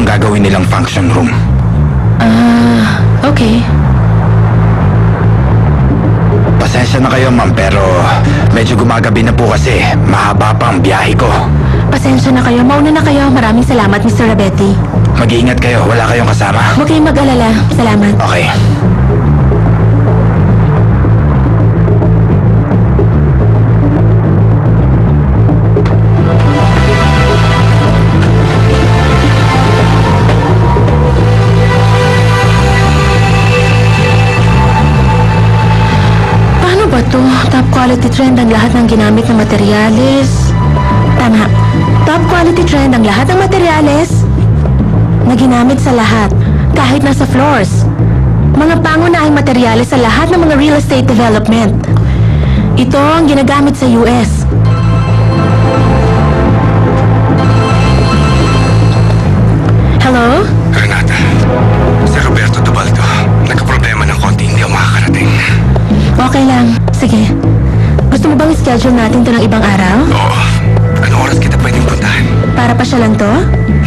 ang gagawin nilang function room. Okay. Pasensya na kayo, ma'am, pero medyo gumagabi na po kasi. Mahaba pa ang biyahe ko. Pasensya na kayo. Mauna na kayo. Maraming salamat, Mr. Rabetti. Mag-iingat kayo. Wala kayong kasama. Huwag kayong mag-alala. Salamat. Okay. Paano ba to? Top quality trend ang lahat ng ginamit na materyales. Tama. Top quality trend ang lahat ng materyales na ginamit sa lahat, kahit nasa floors. Mga pangunahing materyales sa lahat ng mga real estate development. Ito ang ginagamit sa US. Hello? Renata, si Roberto Dubaldo. Nagka-problema ng konti, hindi ako makakarating. Okay lang. Sige. Gusto mo bang schedule natin to ng ibang araw? Oo. Anong oras kita pwedeng puntahan? Para pa siya lang to?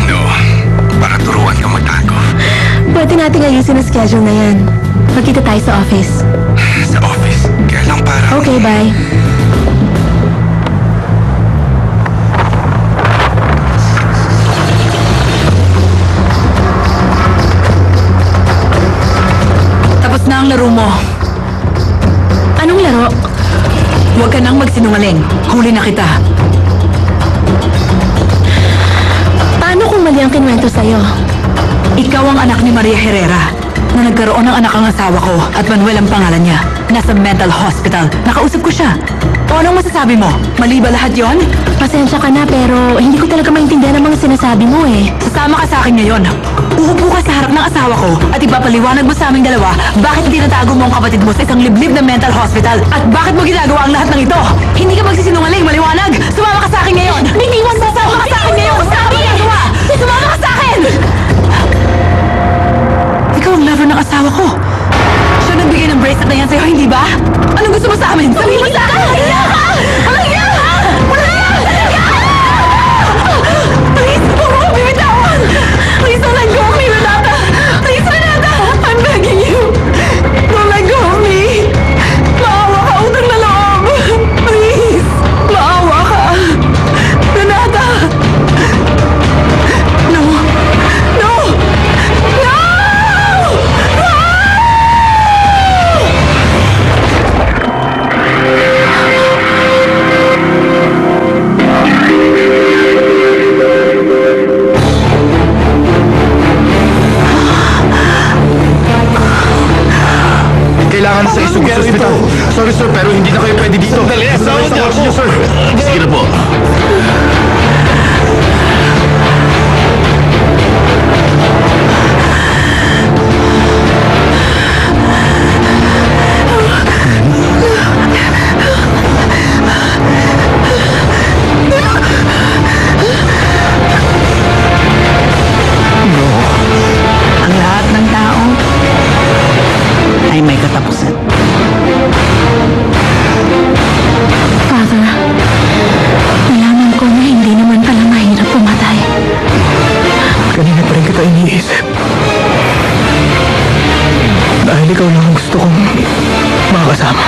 No. Para turuan ka magtago. Pwede nating ayusin ang schedule na yan. Magkita tayo sa office. Sa office. Kaya lang parang... Okay, bye. Tapos na ang laro mo. Anong laro? Huwag ka nang magsinungaling. Huli na kita. Paano kung mali ang kinwento sa'yo? Ikaw ang anak ni Maria Herrera na nagkaroon ng anak ang asawa ko at Manuel ang pangalan niya. Nasa mental hospital. Nakausap ko siya. O anong masasabi mo? Mali ba lahat yon? Pasensya ka na pero hindi ko talaga maintindihan ang mga sinasabi mo eh. Sasama ka sa akin ngayon. Uupo ka sa harap ng asawa ko at ipapaliwanag mo sa aming dalawa bakit tinatago mo ang kapatid mo sa isang liblib na mental hospital at bakit mo ginagawa ang lahat ng ito. Hindi ka magsisinungaling, maliwanag! Sumama ka sa akin ngayon! Biniwan mo Sasama ka sa akin ngayon! Sabi niya! Sumama ka sa akin! Ikaw ang lover ng asawa ko. Siya nagbigay ng bracelet na yan sa'yo, hindi ba? Anong gusto mo sa amin? Sabihin mo sa akin! Wala ka! Wala ka! Wala ka! Please, huwag mo bibitawan! Please, don't let go of me, Renata! Please, Renata! I'm begging you! Don't let go of me! Maawa ka, utang na loob! Please! Maawa ka! Renata! No! No! No! Kailangan sa isang hospital. Sorry, sir, pero hindi na kayo pwede dito. Sandali, asawa niya ako. Sir. Sige na po. Ang lahat ng tao ay may katapusan. Father, nalaman ko na hindi naman pala mahirap pumatay. Kanina pa rin kita iniisip. Dahil ikaw lang ang gusto kong makakasama.